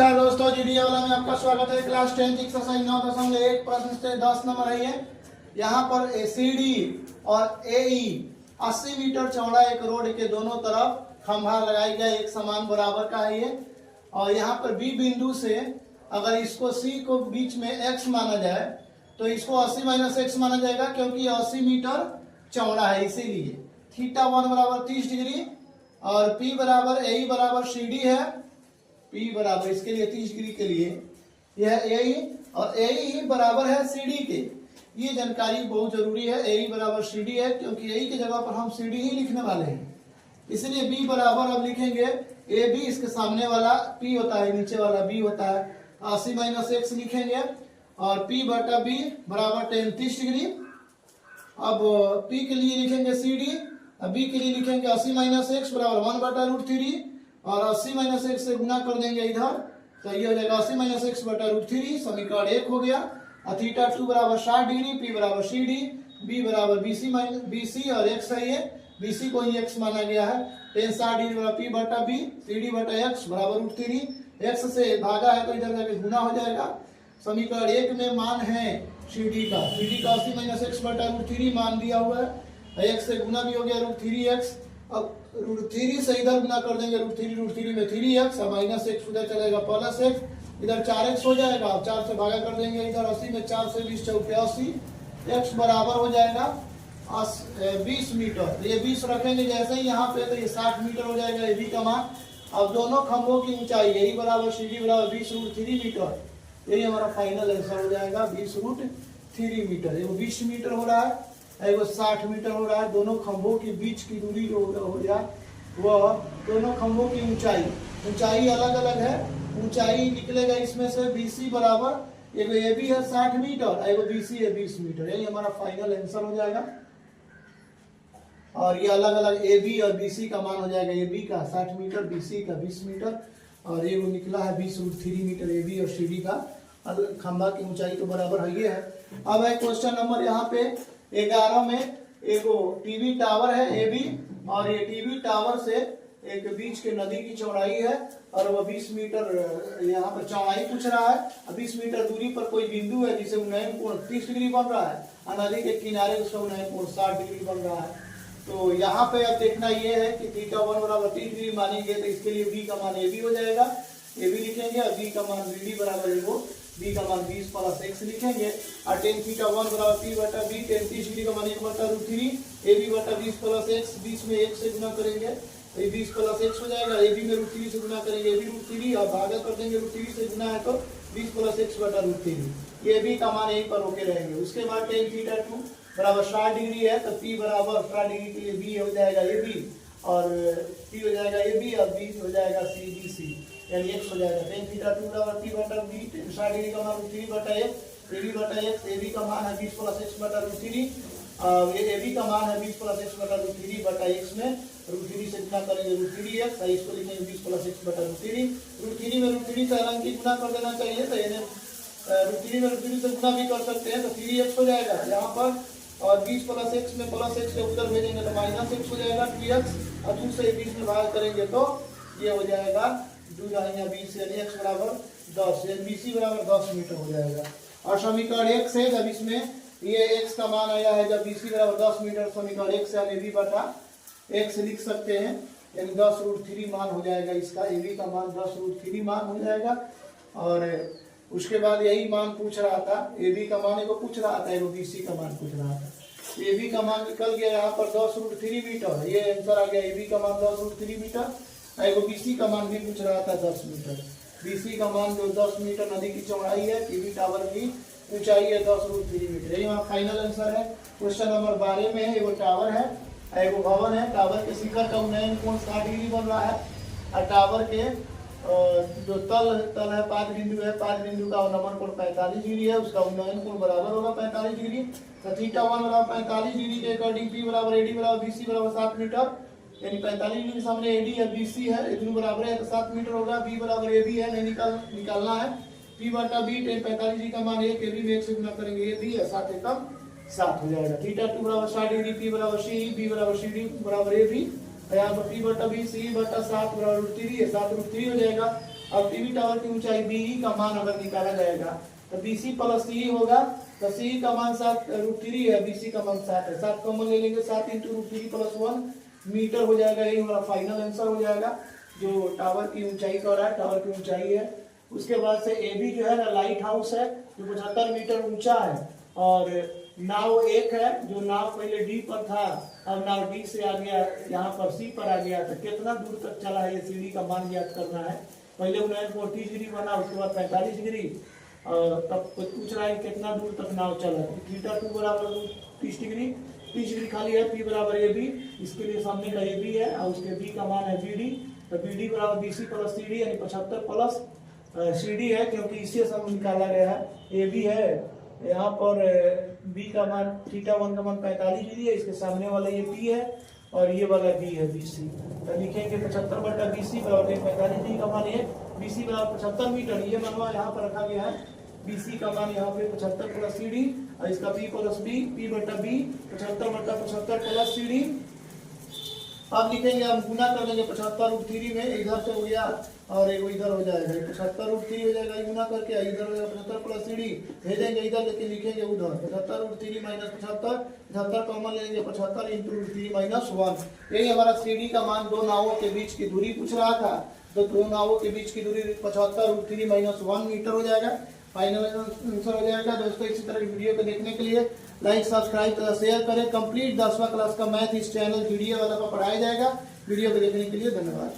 नमस्कार दोस्तों, जीडीए वाला में आपका स्वागत है। क्लास 10 की एक्सरसाइज 9.1 प्रश्न से 10 नंबर है ये। यहाँ पर एसीडी और एई 80 मीटर चौड़ा एक रोड के दोनों तरफ खंभा लगाई गया, एक समान बराबर का है ये। और यहाँ पर बी बिंदु से अगर इसको सी को बीच में एक्स माना जाए तो इसको 80 माइनस एक्स माना जाएगा, क्योंकि 80 मीटर चौड़ा है, इसीलिए थीटा 1 बराबर 30 डिग्री और पी बराबर ए बराबर सी डी है। पी बराबर इसके लिए 30 डिग्री के लिए यह ए और ए ही बराबर है सी डी के। ये जानकारी बहुत जरूरी है। ए बराबर सी डी है, क्योंकि ए की जगह पर हम सी डी ही लिखने वाले हैं, इसलिए बी बराबर अब लिखेंगे ए बी, इसके सामने वाला पी होता है, नीचे वाला बी होता है। 80 माइनस एक्स लिखेंगे और पी बटा बी बराबर 30 डिग्री। अब पी के लिए लिखेंगे सी डी, बी के लिए लिखेंगे 80 माइनस एक्स बराबर 1 बटा √3 और 80 माइनस एक्स से गुना कर देंगे इधर, तो ये हो जाएगा 80 माइनस एक्स बटा √3। समीकरण 1 हो गया। थीटा 2 बराबर 60 डिग्री, पी बराबर सी डी, बी बराबर बीसी और एक्स है, ये बीसी को ही एक्स माना गया है। 60 डिग्री बराबर पी बटा बी, सी डी बटा एक्स बराबर √3। एक्स से भागा है तो इधर जाके गुना हो जाएगा। समीकरण 1 में मान है सी डी का 80 माइनस एक्स बटा √3 मान दिया हुआ है। एक्स से गुना भी हो गया √3x। अब √3 से इधर गुना कर देंगे, √3 में 3x और माइनस एक्स उधर चलेगा प्लस एक्स, इधर 4x हो जाएगा। 4 से भागा कर देंगे इधर, 80 में 4 से 20 चौके 80, x बराबर हो जाएगा 20 मीटर। ये 20 रखेंगे जैसे ही यहाँ पे, तो ये 60 मीटर हो जाएगा ए बी का मान। अब दोनों खंभों की ऊंचाई ए बराबर सी डी बराबर 20√3 मीटर, यही हमारा फाइनल आंसर हो जाएगा 20√3 मीटर। ये 20 मीटर हो रहा है, एगो 60 मीटर हो रहा है। दोनों खंभों के बीच की दूरी जो हो जाए वह दोनों खंभों की ऊंचाई अलग अलग है। ऊंचाई निकलेगा इसमें से बीसी बराबर, एगो ए बी है 60 मीटर, एगो बीसी है 20 मीटर, यही हमारा फाइनल आंसर हो जाएगा। और ये अलग अलग ए बी और बीसी का मान हो जाएगा, ए बी का 60 मीटर, बीसी का 20 मीटर और ये वो निकला है 20√3 मीटर। ए बी और सी डी का खंभा की ऊंचाई तो बराबर है ये है। अब है क्वेश्चन नंबर यहाँ पे 11 में, एगो टीवी टावर है ए बी और ये टीवी टावर से एक बीच के नदी की चौड़ाई है और वह 20 मीटर यहाँ पर चौड़ाई पूछ रहा है। 20 मीटर दूरी पर कोई बिंदु है जिसे उन्नयन कोण 30 डिग्री बन रहा है और नदी के किनारे उसका उन्नयन कोण 60 डिग्री बन रहा है। तो यहाँ पे अब देखना ये है कि थीटा 1 बराबर 30 डिग्री मानेंगे तो इसके लिए बी का मान ए बी हो जाएगा, ए बी लिखेंगे और बी का मान बी डी बराबर एगो बी का मान 20 प्लस एक्स लिखेंगे और tan थीटा 1 बराबर पी बटा बी, tan 30 डिग्री का मान 1 बटा √3 ए बी बटा 20 प्लस एक्स, 20 में 1 से गुना करेंगे तो ये 20 प्लस एक्स हो जाएगा। ए बी में √3 से गुना करेंगे, ए बी √3 और भागा कर देंगे, √3 से गुना है तो 20 प्लस एक्स बटा √3, ये बी का मान यहीं पर होके रहेंगे। उसके बाद tan थीटा 2 बराबर 60 डिग्री है तो पी बराबर 60 डिग्री के लिए बी हो जाएगा ए बी और पी हो जाएगा ए बी और बी हो जाएगा सी बी सी, यानी एक्स हो जाएगा। tan थीटा 2 बराबर पी बटा बी, 60 डिग्री का मान √3 बटा एक्स, ए बी बटा एक्स, ए बी का मान है 20 प्लस एक्स बटा √3 और ये ए बी का मान है 20 प्लस एक्स बटा √3 बटा एक्स में √3 से गुना करेंगे √3x, इसको लिखेंगे 20 प्लस एक्स बटा √3। √3 में √3 से अलग गुना कर देना चाहिए, तो यानी √3 में √3 से गुना भी कर सकते हैं तो 3x हो जाएगा यहाँ पर और 20 प्लस एक्स में प्लस एक्स के उत्तर भेजेंगे तो माइनस एक्स हो जाएगा 2x और 2 से 20 में भाग करेंगे तो ये हो जाएगा 2 या 20 यानी x बराबर 10, यानी बीसी बराबर 10 मीटर हो जाएगा। और समीकरण 1 से जब इसमें ये x का मान आया है, जब बीसी बराबर 10 मीटर, समीकरण 1 से हम ए बी बटा x लिख सकते हैं, यानी 10√3 मान हो जाएगा इसका, ए बी का मान 10√3 मान हो जाएगा। और उसके बाद यही मान पूछ रहा था, ए बी का मान एगो पूछ रहा था, एगो बी सी का मान पूछ रहा था। ए बी का मान निकल गया यहाँ पर 10√3 मीटर, ये आंसर आ गया। ए बी का मान 10√3 मीटर, एगो बी सी का मान भी पूछ रहा था 10 मीटर। बी सी का मान जो 10 मीटर नदी की चौड़ाई है, टीवी टावर की ऊंचाई है 10√3 मीटर, यही वहाँ फाइनल आंसर है। क्वेश्चन नंबर 12 में है, एगो टावर है, एगो भवन है, टावर के शिखर का उन्नयन कोण 60 डिग्री बन रहा है और टावर के जो तल है 5 बिंदु है, 5 बिंदु का नमन कोण 45 डिग्री है, उसका उन्नयन कोण बराबर होगा 45 डिग्री। तो थीटा 1 बराबर 45 डिग्री के अकॉर्डिंग पी बराबर एडी बराबर बीसी बराबर 7 मीटर, यानी 45 डिग्री के सामने एडी है बीसी है, ये दोनों बराबर है तो 7 मीटर होगा। बी बराबर ए बी है, नहीं निकालना है, पी बटा बी, tan 45 डिग्री का मान 1, ए बी में 1 से गुना करेंगे, ए बी है 7 एकम 7 हो जाएगा। थीटा 2 बराबर 60 डिग्री, पी बराबर सी, बी बराबर सी डी बराबर ए बी, यहाँ पर पी बटा बी सी बटा 7 बराबर √3 है, 7√3 हो जाएगा। अब टीवी टावर की ऊंचाई बीई का मान अगर निकाला जाएगा तो बीसी प्लस सी होगा, तो सी का मान 7√3 है, बीसी का मान 7 है, 7 कॉमन ले लेंगे, 7 × √3 + 1 मीटर हो जाएगा। यही हमारा फाइनल आंसर हो जाएगा जो टावर की ऊंचाई का रहा है, टावर की ऊंचाई है। उसके बाद से ए बी जो है ना लाइट हाउस है जो 75 मीटर ऊंचा है, और नाव एक है जो नाव पहले डी पर था, अब नाव डी से आ गया यहाँ पर सी पर आ गया, तो कितना दूर तक चला है ये सीढ़ी का मान ज्ञात करना है। पहले उन्होंने 30 डिग्री बना, उसके बाद 45 डिग्री, तब पूछ रहा है कितना दूर तक नाव चला। θ2 बराबर 30 डिग्री, 30 डिग्री खाली है, P बराबर ए बी, इसके लिए सामने का ए बी है और उसके बी का मान है बी डी, तो बी डी बराबर B C plus C D यानी 75 प्लस सी डी है, क्योंकि इससे सब निकाला गया है। ए बी है यहाँ पर, बी का मान θ1 का मान 45 डिग्री है, इसके सामने वाला ये पी है और ये वाला बी है बी सी, तो लिखेंगे 75/BC बराबर 45 डिग्री का मान है, BC बराबर 75 मीटर, ये मनवा यहाँ पर रखा गया है। BC का मान यहाँ पे 75 प्लस सी डी और इसका P plus B, P/B 75/75 plus C D. अब लिखेंगे, हम गुना कर लेंगे 75√3 में, इधर से हो गया और एक इधर हो जाएगा, 75√3 हो जाएगा, गुना करके इधर हो जाएगा 75 प्लस सी डी, भेजेंगे इधर लेके लिखेंगे उधर 75√3 - 75, 75 कॉमन लेंगे, 75 × √3 - 1। यही हमारा सी डी का मान दो नावों के बीच की दूरी पूछ रहा था, तो दो नावों के बीच की दूरी 75√3 - 1 मीटर हो जाएगा, फाइनल आंसर हो जाएगा। दोस्तों इसी तरह की वीडियो को देखने के लिए लाइक, सब्सक्राइब तथा शेयर करें। कंप्लीट 10वां क्लास का मैथ इस चैनल वीडियो वाला पर पढ़ाया जाएगा। वीडियो को देखने के लिए धन्यवाद।